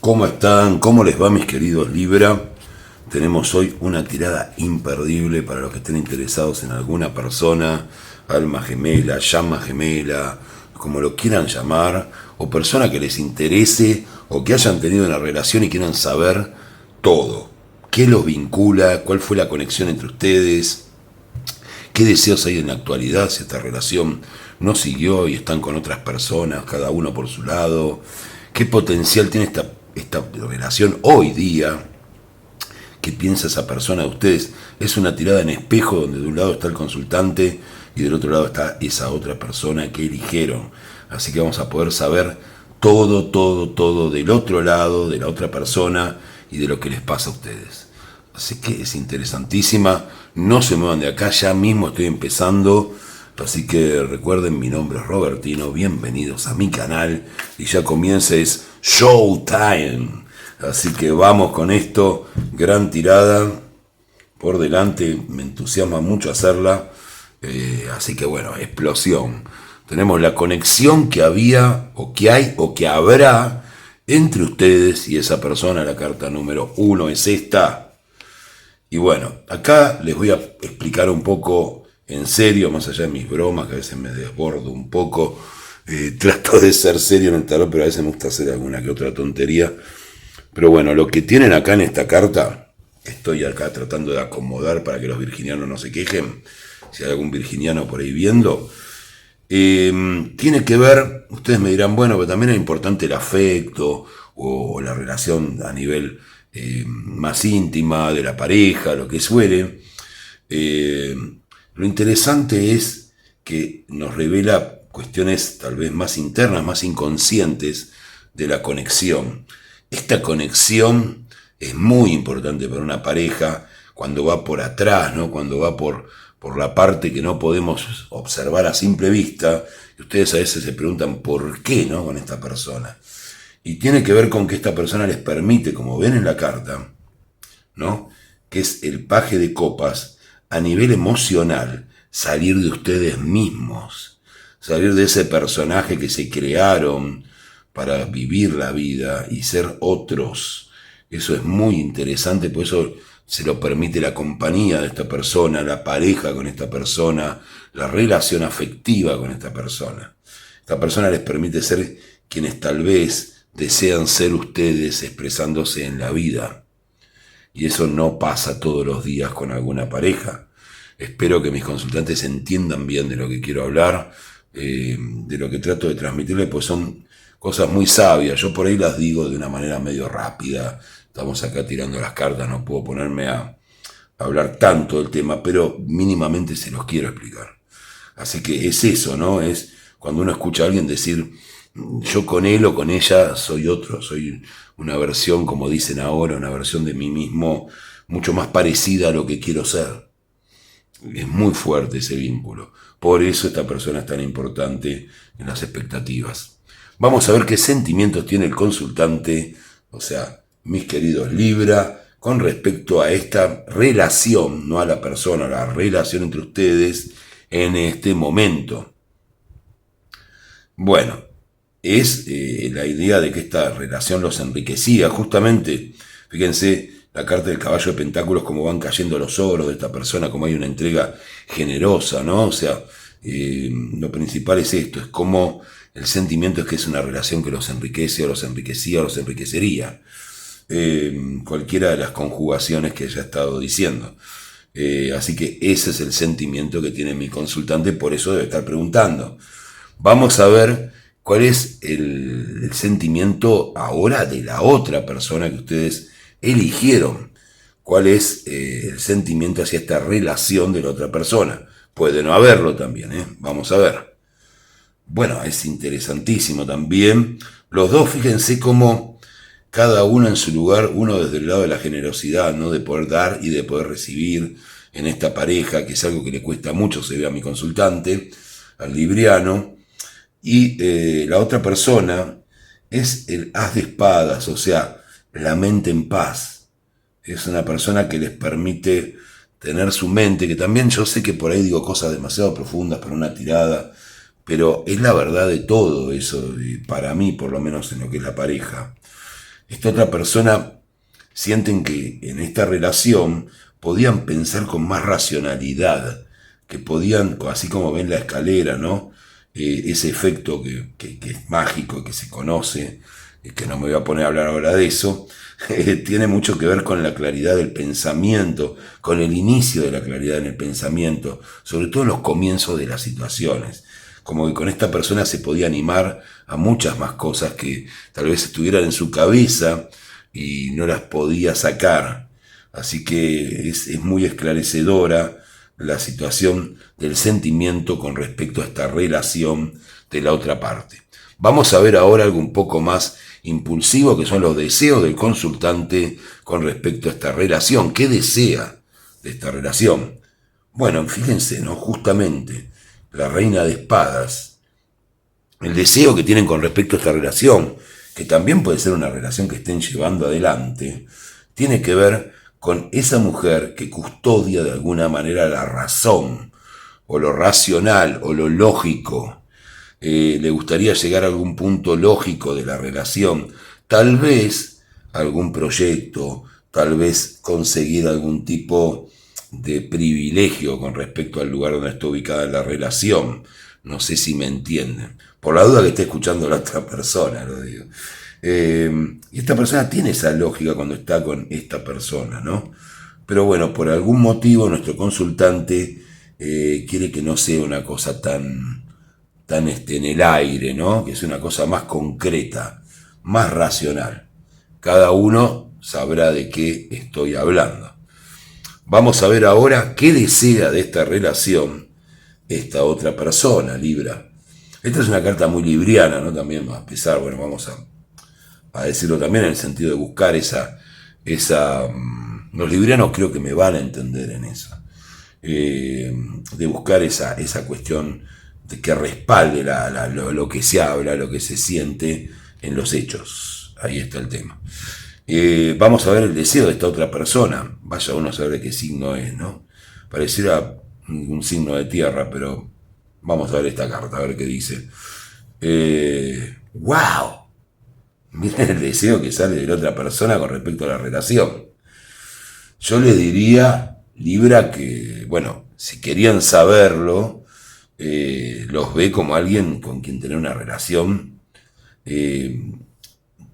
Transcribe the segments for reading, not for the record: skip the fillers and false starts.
¿Cómo están? ¿Cómo les va, mis queridos Libra? Tenemos hoy una tirada imperdible para los que estén interesados en alguna persona, alma gemela, llama gemela, como lo quieran llamar, o persona que les interese o que hayan tenido una relación y quieran saber todo. ¿Qué los vincula? ¿Cuál fue la conexión entre ustedes? ¿Qué deseos hay en la actualidad si esta relación no siguió y están con otras personas, cada uno por su lado? ¿Qué potencial tiene esta relación hoy día? ¿Qué piensa esa persona de ustedes? Es una tirada en espejo donde de un lado está el consultante y del otro lado está esa otra persona que eligieron. Así que vamos a poder saber todo del otro lado, de la otra persona y de lo que les pasa a ustedes. Así que es interesantísima. No se muevan de acá, ya mismo estoy empezando. Así que recuerden, mi nombre es Robertino, bienvenidos a mi canal. Y ya comienza, es Showtime. Así que vamos con esto, gran tirada por delante, me entusiasma mucho hacerla. Así que bueno, explosión. Tenemos la conexión que había, o que hay, o que habrá entre ustedes y esa persona. La carta número 1 es esta. Y bueno, acá les voy a explicar un poco en serio, más allá de mis bromas, que a veces me desbordo un poco. Trato de ser serio en el tarot, pero a veces me gusta hacer alguna que otra tontería. Pero bueno, lo que tienen acá en esta carta, estoy acá tratando de acomodar para que los virginianos no se quejen, si hay algún virginiano por ahí viendo, tiene que ver, ustedes me dirán, bueno, pero también es importante el afecto o la relación a nivel más íntima de la pareja, lo que suele. Lo interesante es que nos revela cuestiones tal vez más internas, más inconscientes de la conexión. Esta conexión es muy importante para una pareja cuando va por atrás, ¿no? Cuando va por la parte que no podemos observar a simple vista. Y ustedes a veces se preguntan por qué, ¿no? Con esta persona. Y tiene que ver con que esta persona les permite, como ven en la carta, ¿no? Que es el paje de copas, a nivel emocional, salir de ustedes mismos, salir de ese personaje que se crearon para vivir la vida y ser otros. Eso es muy interesante, por eso se lo permite la compañía de esta persona, la pareja con esta persona, la relación afectiva con esta persona. Esta persona les permite ser quienes tal vez desean ser ustedes expresándose en la vida. Y eso no pasa todos los días con alguna pareja. Espero que mis consultantes entiendan bien de lo que quiero hablar, de lo que trato de transmitirles, pues son cosas muy sabias. Yo por ahí las digo de una manera medio rápida. Estamos acá tirando las cartas, no puedo ponerme a hablar tanto del tema, pero mínimamente se los quiero explicar. Así que es eso, ¿no? Es cuando uno escucha a alguien decir, yo con él o con ella soy otro, soy una versión, como dicen ahora, una versión de mí mismo mucho más parecida a lo que quiero ser. Es muy fuerte ese vínculo. Por eso esta persona es tan importante en las expectativas. Vamos a ver qué sentimientos tiene el consultante, o sea, mis queridos Libra, con respecto a esta relación, no a la persona, la relación entre ustedes en este momento. Bueno, es la idea de que esta relación los enriquecía. Justamente, fíjense, la carta del caballo de pentáculos, como van cayendo los oros de esta persona, como hay una entrega generosa, ¿no? O sea, lo principal es esto, es como el sentimiento es que es una relación que los enriquece, o los enriquecía, o los enriquecería. Cualquiera de las conjugaciones que ya he estado diciendo. Así que ese es el sentimiento que tiene mi consultante, por eso debe estar preguntando. Vamos a ver cuál es el sentimiento ahora de la otra persona que ustedes eligieron. ¿Cuál es el sentimiento hacia esta relación de la otra persona? Puede no haberlo también, ¿eh? Vamos a ver. Bueno, es interesantísimo también. Los dos, fíjense cómo cada uno en su lugar, uno desde el lado de la generosidad, ¿no? De poder dar y de poder recibir en esta pareja, que es algo que le cuesta mucho, se ve a mi consultante, al libriano. Y la otra persona es el as de espadas, o sea, la mente en paz. Es una persona que les permite tener su mente, que también yo sé que por ahí digo cosas demasiado profundas para una tirada, pero es la verdad de todo eso, para mí por lo menos en lo que es la pareja. esta otra persona sienten que en esta relación podían pensar con más racionalidad, que podían, así como ven la escalera, ¿no? Ese efecto que es mágico, que se conoce, que no me voy a poner a hablar ahora de eso, tiene mucho que ver con la claridad del pensamiento, con el inicio de la claridad en el pensamiento, sobre todo en los comienzos de las situaciones. Como que con esta persona se podía animar a muchas más cosas que tal vez estuvieran en su cabeza y no las podía sacar. Así que es muy esclarecedora la situación del sentimiento con respecto a esta relación de la otra parte. Vamos a ver ahora algo un poco más impulsivo, que son los deseos del consultante con respecto a esta relación. ¿Qué desea de esta relación? Bueno, fíjense, ¿no? Justamente la reina de espadas, el deseo que tienen con respecto a esta relación, que también puede ser una relación que estén llevando adelante, tiene que ver con esa mujer que custodia de alguna manera la razón, o lo racional, o lo lógico. Le gustaría llegar a algún punto lógico de la relación, tal vez algún proyecto, tal vez conseguir algún tipo de privilegio con respecto al lugar donde está ubicada la relación. No sé si me entienden. Por la duda que esté escuchando la otra persona, lo digo. Y esta persona tiene esa lógica cuando está con esta persona, ¿no? Pero bueno, por algún motivo nuestro consultante quiere que no sea una cosa tan en el aire, ¿no? Que es una cosa más concreta, más racional. Cada uno sabrá de qué estoy hablando. Vamos a ver ahora qué desea de esta relación esta otra persona, Libra. Esta es una carta muy libriana, ¿no? También, a pesar, bueno, vamos a decirlo también en el sentido de buscar los librianos creo que me van a entender en eso. De buscar esa cuestión de que respalde lo que se habla, lo que se siente en los hechos. Ahí está el tema. Vamos a ver el deseo de esta otra persona. Vaya uno a saber de qué signo es, ¿no? Pareciera un signo de tierra, pero vamos a ver esta carta, a ver qué dice. ¡Wow! Miren el deseo que sale de la otra persona con respecto a la relación. Yo les diría, Libra, que, bueno, si querían saberlo, los ve como alguien con quien tener una relación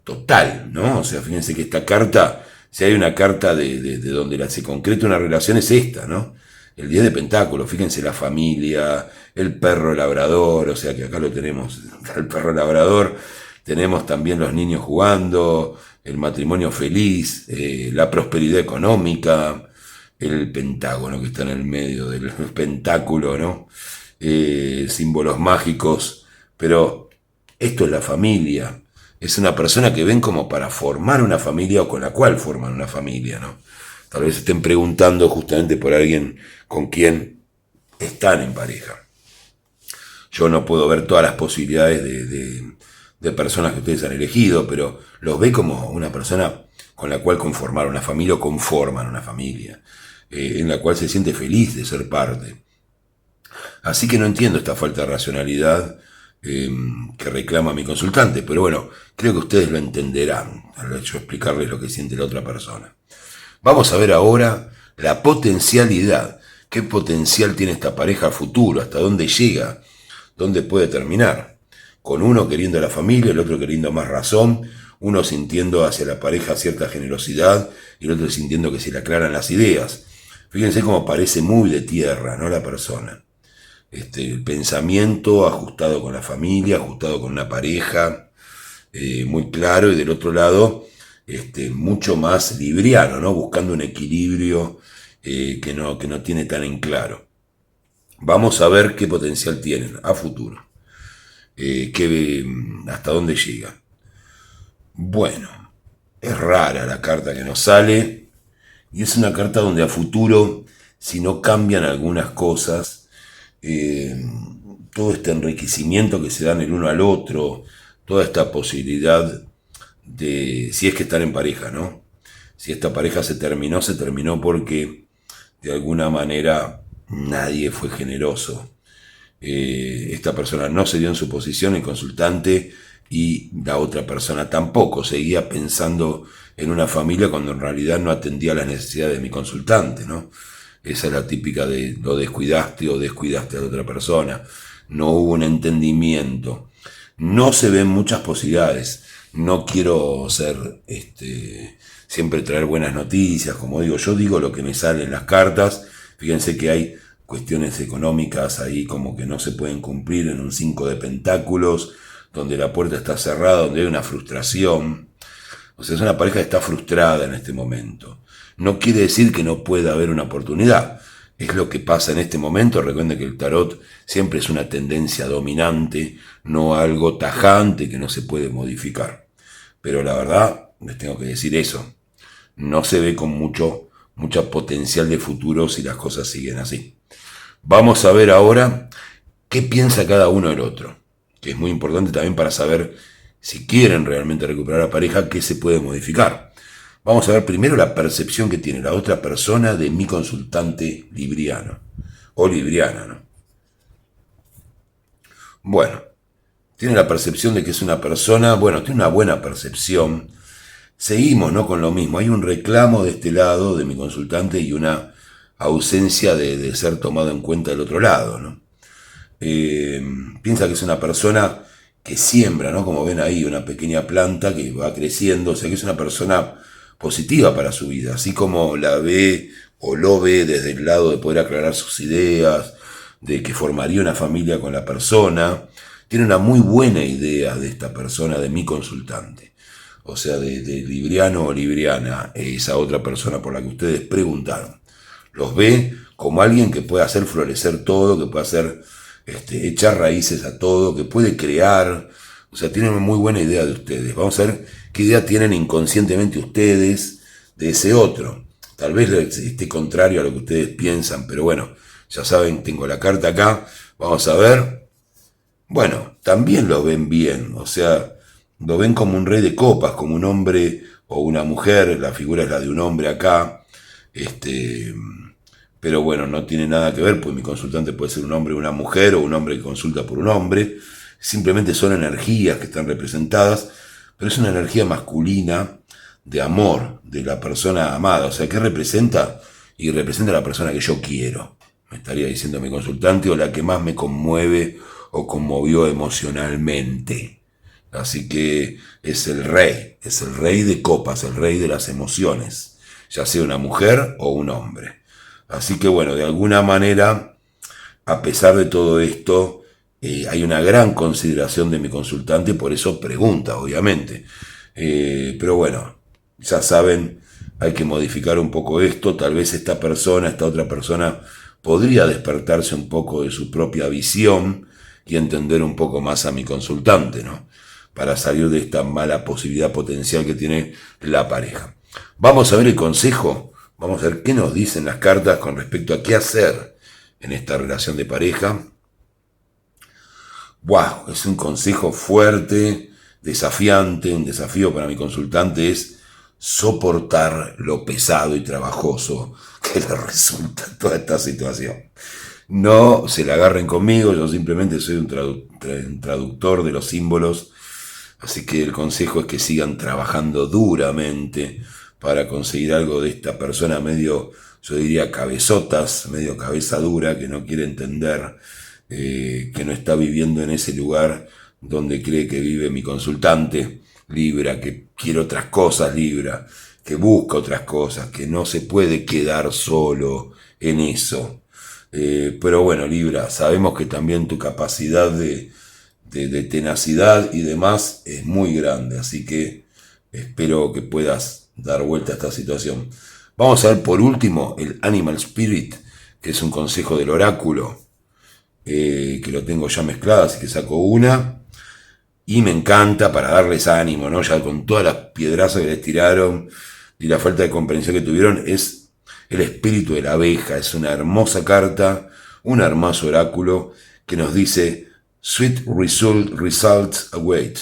total, ¿no? O sea, fíjense que esta carta, si hay una carta de donde se concreta una relación, es esta, ¿no? El 10 de Pentáculos, fíjense la familia, el perro labrador, o sea que acá lo tenemos, el perro labrador, tenemos también los niños jugando, el matrimonio feliz, la prosperidad económica, el pentágono que está en el medio del pentáculo, ¿no? Símbolos mágicos, pero esto es la familia, es una persona que ven como para formar una familia o con la cual forman una familia, ¿no? Tal vez estén preguntando justamente por alguien con quien están en pareja. Yo no puedo ver todas las posibilidades de personas que ustedes han elegido, pero los ve como una persona con la cual conformar una familia o conforman una familia, en la cual se siente feliz de ser parte. Así que no entiendo esta falta de racionalidad que reclama mi consultante, pero bueno, creo que ustedes lo entenderán al hecho de explicarles lo que siente la otra persona. Vamos a ver ahora la potencialidad. ¿Qué potencial tiene esta pareja a futuro? ¿Hasta dónde llega? ¿Dónde puede terminar? Con uno queriendo a la familia, el otro queriendo más razón, uno sintiendo hacia la pareja cierta generosidad y el otro sintiendo que se le aclaran las ideas. Fíjense cómo parece muy de tierra, ¿no? La persona. El pensamiento ajustado con la familia, ajustado con una pareja, muy claro, y del otro lado, mucho más libriano, ¿no? Buscando un equilibrio que no tiene tan en claro. Vamos a ver qué potencial tienen a futuro. Hasta dónde llega. Bueno, es rara la carta que nos sale, y es una carta donde a futuro, si no cambian algunas cosas, todo este enriquecimiento que se dan el uno al otro, toda esta posibilidad de, si es que están en pareja, ¿no? Si esta pareja se terminó porque de alguna manera nadie fue generoso. Esta persona no se dio en su posición, el consultante y la otra persona tampoco, seguía pensando en una familia cuando en realidad no atendía las necesidades de mi consultante, ¿no? Esa es la típica de lo descuidaste o descuidaste a la otra persona. No hubo un entendimiento. No se ven muchas posibilidades. No quiero ser, siempre traer buenas noticias, como digo, yo digo lo que me sale en las cartas. Fíjense que hay cuestiones económicas ahí como que no se pueden cumplir en un 5 de pentáculos, donde la puerta está cerrada, donde hay una frustración. O sea, es una pareja que está frustrada en este momento. No quiere decir que no pueda haber una oportunidad. Es lo que pasa en este momento. Recuerden que el tarot siempre es una tendencia dominante, no algo tajante que no se puede modificar. Pero la verdad, les tengo que decir eso. No se ve con mucha potencial de futuro si las cosas siguen así. Vamos a ver ahora qué piensa cada uno del otro, que es muy importante también para saber si quieren realmente recuperar a la pareja, qué se puede modificar. Vamos a ver primero la percepción que tiene la otra persona de mi consultante libriano, o libriana, ¿no? Bueno, tiene la percepción de que es una persona, bueno, tiene una buena percepción. Seguimos, ¿no?, con lo mismo. Hay un reclamo de este lado, de mi consultante, y una ausencia de ser tomado en cuenta del otro lado, ¿no? Piensa que es una persona que siembra, ¿no? Como ven ahí, una pequeña planta que va creciendo, o sea que es una persona positiva para su vida, así como la ve o lo ve desde el lado de poder aclarar sus ideas, de que formaría una familia con la persona. Tiene una muy buena idea de esta persona, de mi consultante, o sea, de libriano o libriana, esa otra persona por la que ustedes preguntaron. Los ve como alguien que puede hacer florecer todo, que puede hacer echar raíces a todo, que puede crear. O sea, tienen una muy buena idea de ustedes. Vamos a ver qué idea tienen inconscientemente ustedes de ese otro. Tal vez esté contrario a lo que ustedes piensan, pero bueno, ya saben, tengo la carta acá. Vamos a ver. Bueno, también lo ven bien, o sea, lo ven como un rey de copas, como un hombre o una mujer. La figura es la de un hombre acá. Pero bueno, no tiene nada que ver, pues mi consultante puede ser un hombre o una mujer, o un hombre que consulta por un hombre. Simplemente son energías que están representadas, pero es una energía masculina de amor, de la persona amada. O sea, ¿qué representa? Y representa a la persona que yo quiero, me estaría diciendo mi consultante, o la que más me conmueve o conmovió emocionalmente. Así que es el rey de copas, el rey de las emociones, ya sea una mujer o un hombre. Así que bueno, de alguna manera, a pesar de todo esto, hay una gran consideración de mi consultante, por eso pregunta, obviamente. Pero bueno, ya saben, hay que modificar un poco esto. Tal vez esta otra persona, podría despertarse un poco de su propia visión y entender un poco más a mi consultante, ¿no? Para salir de esta mala posibilidad potencial que tiene la pareja. Vamos a ver el consejo. Vamos a ver qué nos dicen las cartas con respecto a qué hacer en esta relación de pareja. ¡Wow! Es un consejo fuerte, desafiante. Un desafío para mi consultante es soportar lo pesado y trabajoso que le resulta toda esta situación. No se la agarren conmigo, yo simplemente soy un traductor de los símbolos. Así que el consejo es que sigan trabajando duramente para conseguir algo de esta persona medio, yo diría, cabezotas, medio cabeza dura, que no quiere entender, que no está viviendo en ese lugar donde cree que vive mi consultante, Libra, que quiere otras cosas, Libra, que busca otras cosas, que no se puede quedar solo en eso. Pero bueno, Libra, sabemos que también tu capacidad de tenacidad y demás es muy grande, así que espero que puedas dar vuelta a esta situación. Vamos a ver por último el Animal Spirit, que es un consejo del oráculo, que lo tengo ya mezclado, así que saco una, y me encanta para darles ánimo, ¿no? Ya con todas las piedrazas que les tiraron y la falta de comprensión que tuvieron, es el espíritu de la abeja. Es una hermosa carta, un hermoso oráculo que nos dice: Sweet results await.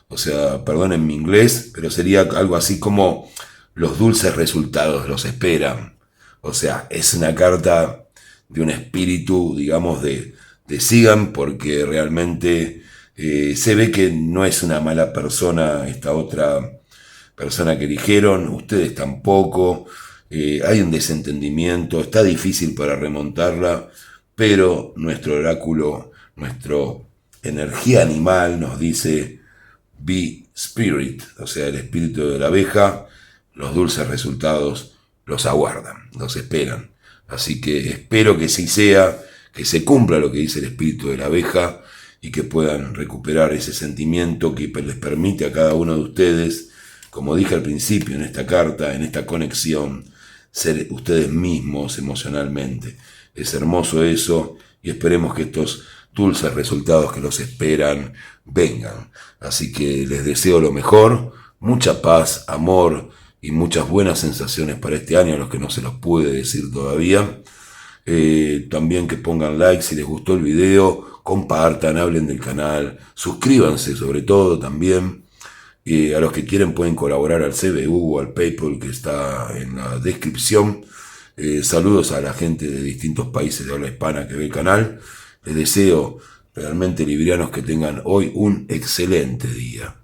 O sea, perdonen mi inglés, pero sería algo así como los dulces resultados los esperan. O sea, es una carta de un espíritu, digamos, de sigan, porque realmente Se ve que no es una mala persona esta otra persona que eligieron, ustedes tampoco, hay un desentendimiento, está difícil para remontarla, pero nuestro oráculo, nuestra energía animal nos dice Be Spirit, o sea, el espíritu de la abeja, los dulces resultados los aguardan, los esperan. Así que espero que sí sea, que se cumpla lo que dice el espíritu de la abeja y que puedan recuperar ese sentimiento que les permite a cada uno de ustedes, como dije al principio en esta carta, en esta conexión, ser ustedes mismos emocionalmente. Es hermoso eso y esperemos que estos dulces resultados que los esperan vengan. Así que les deseo lo mejor, mucha paz, amor y muchas buenas sensaciones para este año, a los que no se los pude decir todavía. También que pongan like si les gustó el video, compartan, hablen del canal, suscríbanse sobre todo también. A los que quieren pueden colaborar al CBU o al PayPal que está en la descripción. Saludos a la gente de distintos países de habla hispana que ve el canal. Les deseo realmente, librianos, que tengan hoy un excelente día.